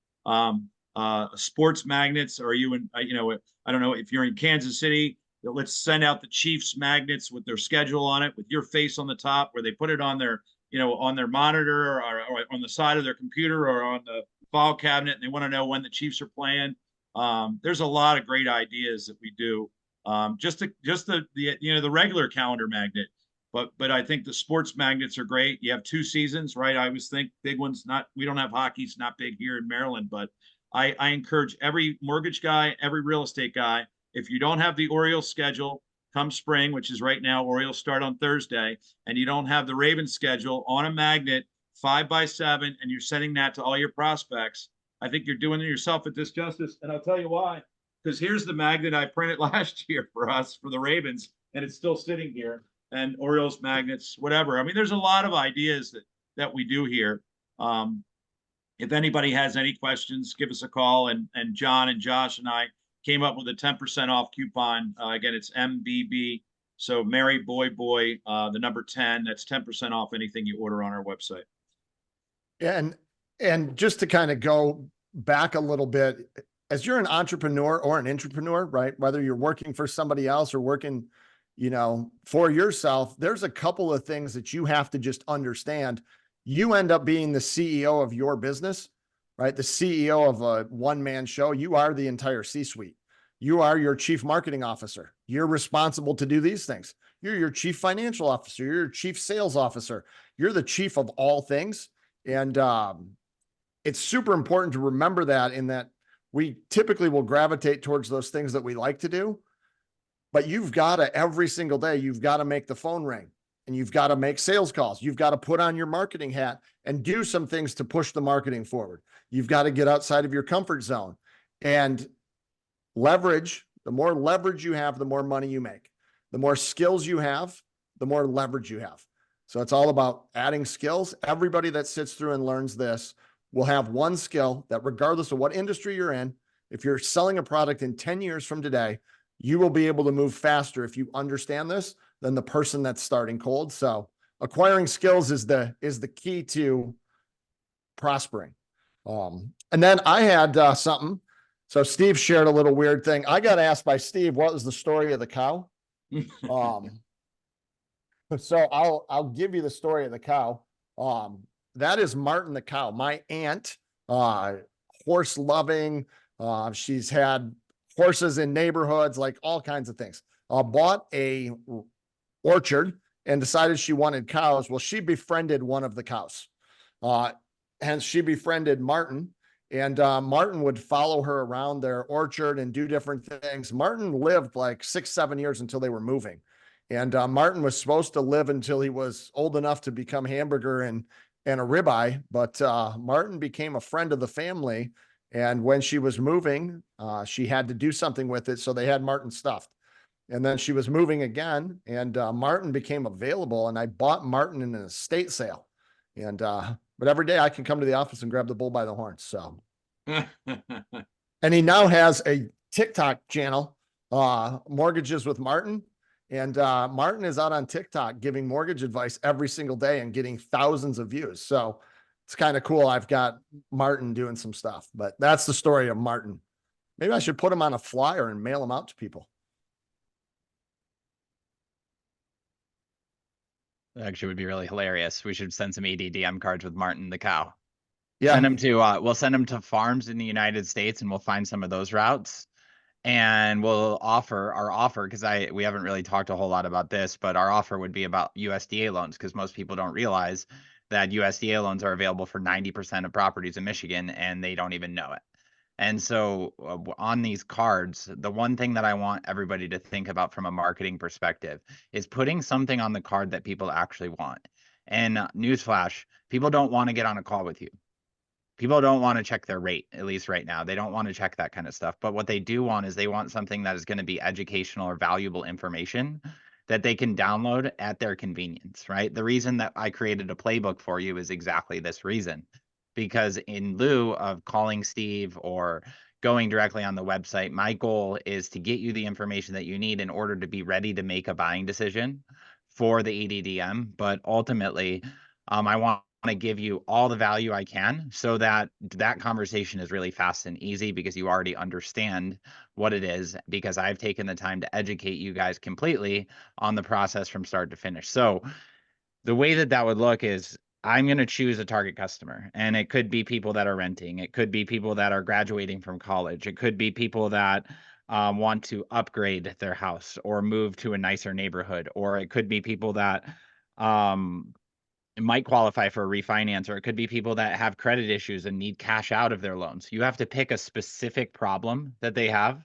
sports magnets. Are you in? You know, I don't know if you're in Kansas City. Let's send out the Chiefs magnets with their schedule on it, with your face on the top, where they put it on their, you know, on their monitor or on the side of their computer or on the file cabinet, and they want to know when the Chiefs are playing. There's a lot of great ideas that we do. Just the you know, the regular calendar magnet, but I think the sports magnets are great. You have 2 seasons, right? I always think big ones. We don't have hockey; it's not big here in Maryland, but I encourage every mortgage guy, every real estate guy. If you don't have the Orioles schedule come spring, which is right now, Orioles start on Thursday, and you don't have the Ravens schedule on a magnet 5x7, and you're sending that to all your prospects, I think you're doing yourself a disjustice. And I'll tell you why. Because here's the magnet I printed last year for us, for the Ravens, and it's still sitting here. And Orioles magnets, whatever. I mean, there's a lot of ideas that we do here. if anybody has any questions, give us a call. And John and Josh and I came up with a 10% off coupon. Again, it's MBB. So Mary Boy Boy, the number 10, that's 10% off anything you order on our website. And just to kind of go back a little bit, as you're an entrepreneur or an intrapreneur, right? Whether you're working for somebody else or working, for yourself, there's a couple of things that you have to just understand. You end up being the CEO of your business, right? The CEO of a one-man show. You are the entire C-suite. You are your chief marketing officer. You're responsible to do these things. You're your chief financial officer. You're your chief sales officer. You're the chief of all things. And it's super important to remember that, in that we typically will gravitate towards those things that we like to do. But you've got to, every single day, you've got to make the phone ring, and you've got to make sales calls. You've got to put on your marketing hat and do some things to push the marketing forward. You've got to get outside of your comfort zone and leverage. The more leverage you have, the more money you make. The more skills you have, the more leverage you have. So it's all about adding skills. Everybody that sits through and learns this will have one skill that, regardless of what industry you're in, if you're selling a product in 10 years from today, you will be able to move faster if you understand this than the person that's starting cold. So acquiring skills is the key to prospering. And then I had something. So Steve shared a little weird thing. I got asked by Steve, what was the story of the cow? So I'll give you the story of the cow. That is Martin the cow. My aunt, horse loving. She's had horses in neighborhoods, like all kinds of things. Bought a orchard and decided she wanted cows. Well, she befriended one of the cows. Hence she befriended Martin, and Martin would follow her around their orchard and do different things. Martin lived like 6-7 years until they were moving. And Martin was supposed to live until he was old enough to become hamburger and a ribeye, but Martin became a friend of the family. And when she was moving, she had to do something with it. So they had Martin stuffed. And then she was moving again, and Martin became available, and I bought Martin in an estate sale. And but every day I can come to the office and grab the bull by the horns. So, and he now has a TikTok channel, Mortgages with Martin. And Martin is out on TikTok giving mortgage advice every single day and getting thousands of views. So it's kind of cool. I've got Martin doing some stuff, but that's the story of Martin. Maybe I should put him on a flyer and mail him out to people. That actually would be really hilarious. We should send some EDDM cards with Martin the cow. Yeah. Send them to, we'll send them to farms in the United States, and we'll find some of those routes. And we'll offer our offer, because we haven't really talked a whole lot about this, but our offer would be about USDA loans, because most people don't realize that USDA loans are available for 90% of properties in Michigan, and they don't even know it. And so on these cards, the one thing that I want everybody to think about from a marketing perspective is putting something on the card that people actually want. And newsflash, people don't want to get on a call with you. People don't want to check their rate, at least right now. They don't want to check that kind of stuff. But what they do want is they want something that is going to be educational or valuable information that they can download at their convenience, right? The reason that I created a playbook for you is exactly this reason. Because in lieu of calling Steve or going directly on the website, my goal is to get you the information that you need in order to be ready to make a buying decision for the EDDM. But ultimately, I want to give you all the value I can so that that conversation is really fast and easy, because you already understand what it is, because I've taken the time to educate you guys completely on the process from start to finish. So the way that would look is I'm going to choose a target customer, and it could be people that are renting. It could be people that are graduating from college. It could be people that want to upgrade their house or move to a nicer neighborhood, or it could be people that might qualify for a refinance, or it could be people that have credit issues and need cash out of their loans. You have to pick a specific problem that they have,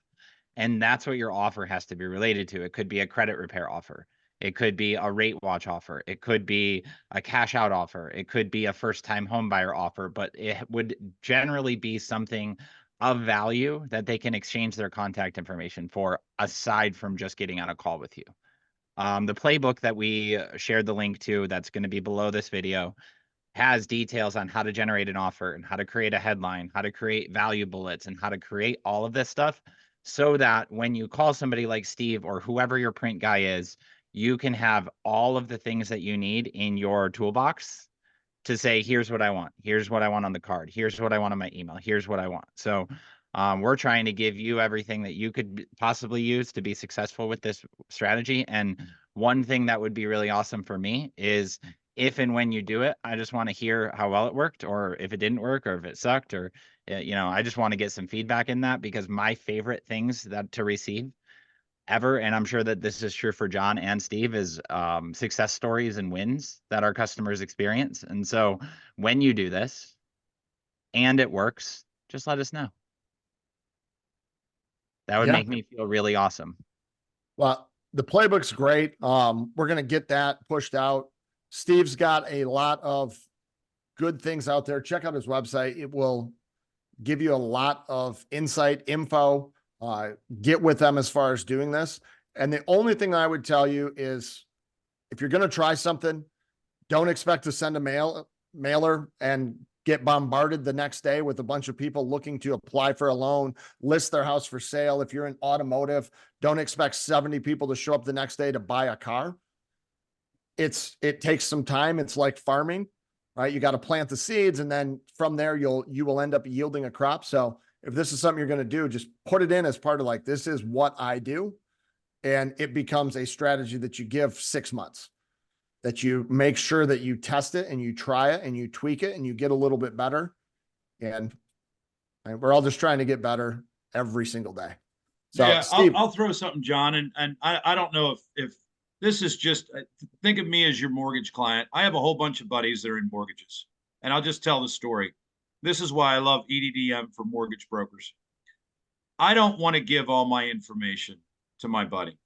and that's what your offer has to be related to. It could be a credit repair offer. It could be a rate watch offer. It could be a cash out offer. It could be a first-time home buyer offer, but it would generally be something of value that they can exchange their contact information for, aside from just getting on a call with you. The playbook that we shared the link to, that's going to be below this video, has details on how to generate an offer and how to create a headline, how to create value bullets, and how to create all of this stuff, so that when you call somebody like Steve or whoever your print guy is, you can have all of the things that you need in your toolbox to say, here's what I want. Here's what I want on the card. Here's what I want on my email. Here's what I want. So we're trying to give you everything that you could possibly use to be successful with this strategy. And one thing that would be really awesome for me is, if and when you do it, I just want to hear how well it worked, or if it didn't work, or if it sucked, or, I just want to get some feedback in that, because my favorite things that to receive ever, and I'm sure that this is true for John and Steve, is success stories and wins that our customers experience. And so when you do this and it works, just let us know. That would make me feel really awesome. Well, the playbook's great. We're going to get that pushed out. Steve's got a lot of good things out there. Check out his website. It will give you a lot of insight, info. Get with them as far as doing this. And the only thing I would tell you is, if you're going to try something, don't expect to send a mailer and get bombarded the next day with a bunch of people looking to apply for a loan, list their house for sale. If you're in automotive, don't expect 70 people to show up the next day to buy a car. It takes some time. It's like farming, right? You got to plant the seeds, and then from there, you will end up yielding a crop. So if this is something you're going to do, just put it in as part of, like, this is what I do. And it becomes a strategy that you give 6 months, that you make sure that you test it and you try it and you tweak it and you get a little bit better. And we're all just trying to get better every single day. So yeah, Steve, I'll throw something, John. And I don't know if this is just, think of me as your mortgage client. I have a whole bunch of buddies that are in mortgages, and I'll just tell the story. This is why I love EDDM for mortgage brokers. I don't want to give all my information to my buddy.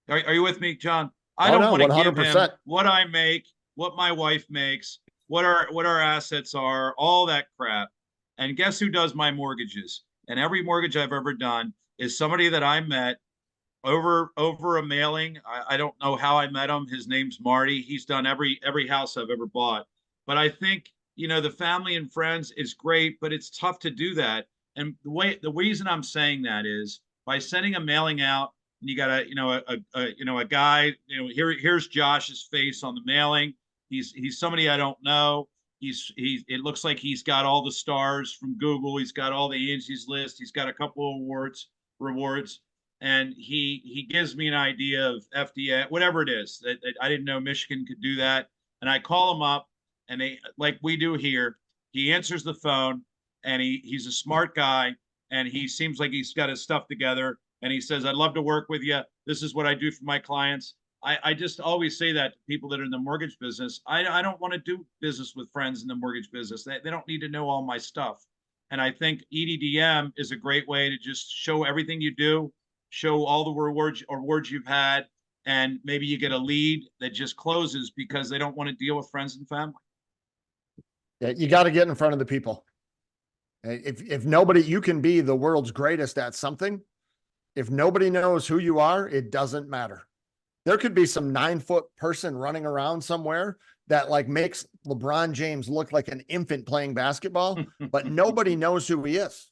Are you with me, John? I don't want to give him what I make, what my wife makes, what our assets are, all that crap. And guess who does my mortgages? And every mortgage I've ever done is somebody that I met over a mailing. I don't know how I met him. His name's Marty. He's done every house I've ever bought. But I think, the family and friends is great, but it's tough to do that. And the reason I'm saying that is, by sending a mailing out, and you got a guy, here's Josh's face on the mailing. He's somebody I don't know. It looks like he's got all the stars from Google. He's got all the Angie's List. He's got a couple of rewards. And he gives me an idea of FDA, whatever it is. That I didn't know Michigan could do that. And I call him up, and they, like we do here, he answers the phone, and he's a smart guy, and he seems like he's got his stuff together. And he says, I'd love to work with you. This is what I do for my clients. I just always say that to people that are in the mortgage business. I don't want to do business with friends in the mortgage business. They don't need to know all my stuff. And I think EDDM is a great way to just show everything you do, show all the rewards you've had, and maybe you get a lead that just closes because they don't want to deal with friends and family. Yeah, you got to get in front of the people. If nobody, you can be the world's greatest at something. If nobody knows who you are, it doesn't matter. There could be some 9-foot person running around somewhere that, like, makes LeBron James look like an infant playing basketball, but nobody knows who he is,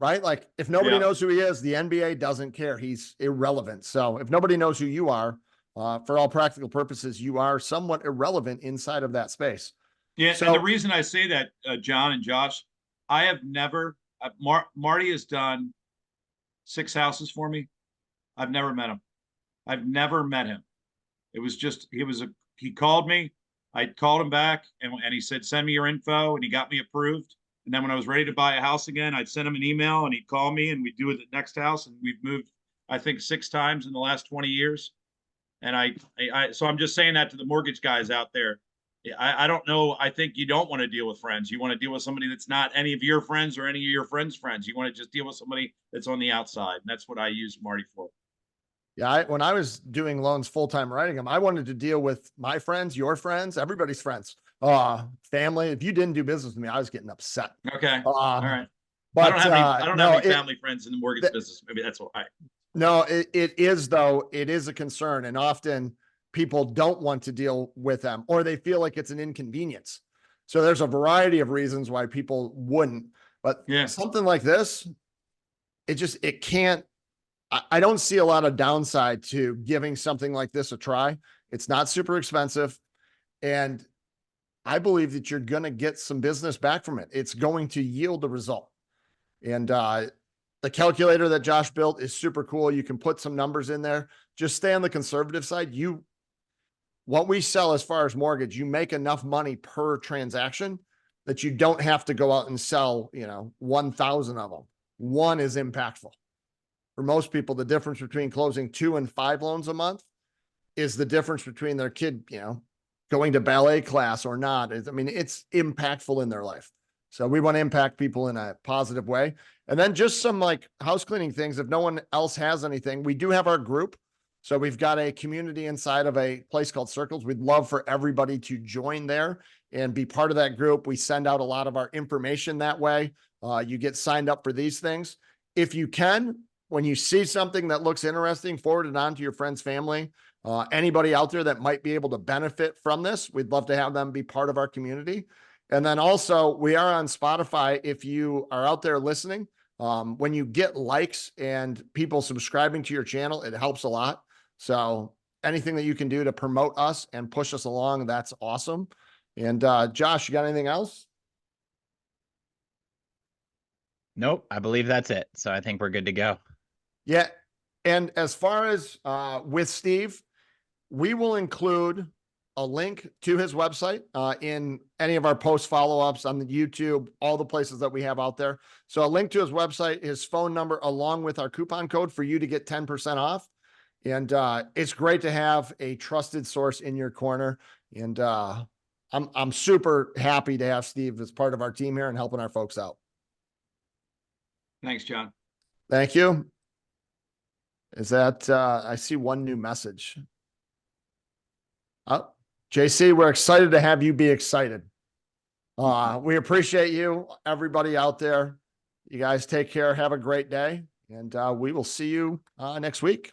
right? Like, if nobody knows who he is, the NBA doesn't care. He's irrelevant. So if nobody knows who you are, for all practical purposes, you are somewhat irrelevant inside of that space. Yeah. So, and the reason I say that, John and Josh, I have never, Marty has done 6 houses for me. I've never met him. I've never met him. It was just, he called me. I called him back, and he said, send me your info. And he got me approved. And then when I was ready to buy a house again, I'd send him an email, and he'd call me, and we'd do it the next house. And we've moved, I think, 6 times in the last 20 years. And so I'm just saying that to the mortgage guys out there. I don't know. I think you don't want to deal with friends. You want to deal with somebody that's not any of your friends or any of your friends' friends. You want to just deal with somebody that's on the outside. And that's what I use Marty for. Yeah. When I was doing loans full-time, writing them, I wanted to deal with my friends, your friends, everybody's friends, family. If you didn't do business with me, I was getting upset. Okay. All right. But I don't have any family friends in the mortgage business. Maybe that's why. No, it is, though. It is a concern. And often people don't want to deal with them, or they feel like it's an inconvenience. So there's a variety of reasons why people wouldn't, but Yeah. something like this, it can't, I don't see a lot of downside to giving something like this a try. It's not super expensive. And I believe that you're going to get some business back from it. It's going to yield a result. And the calculator that Josh built is super cool. You can put some numbers in there. Just stay on the conservative side. What we sell as far as mortgage, you make enough money per transaction that you don't have to go out and sell, 1,000 of them. One is impactful. For most people, the difference between closing 2 and 5 loans a month is the difference between their kid, going to ballet class or not. It's impactful in their life. So we want to impact people in a positive way. And then just some like house cleaning things. If no one else has anything, we do have our group. So we've got a community inside of a place called Circles. We'd love for everybody to join there and be part of that group. We send out a lot of our information that way. You get signed up for these things. If you can, when you see something that looks interesting, forward it on to your friends, family, anybody out there that might be able to benefit from this. We'd love to have them be part of our community. And then also we are on Spotify. If you are out there listening, when you get likes and people subscribing to your channel, it helps a lot. So anything that you can do to promote us and push us along, that's awesome. And Josh, you got anything else? Nope, I believe that's it. So I think we're good to go. Yeah. And as far as with Steve, we will include a link to his website in any of our post follow-ups on the YouTube, all the places that we have out there. So a link to his website, his phone number, along with our coupon code for you to get 10% off. And it's great to have a trusted source in your corner. And I'm super happy to have Steve as part of our team here and helping our folks out. Thanks, John. Thank you. Is that, I see one new message. Oh, JC, we're excited to have you be excited. We appreciate you, everybody out there. You guys take care. Have a great day. And we will see you next week.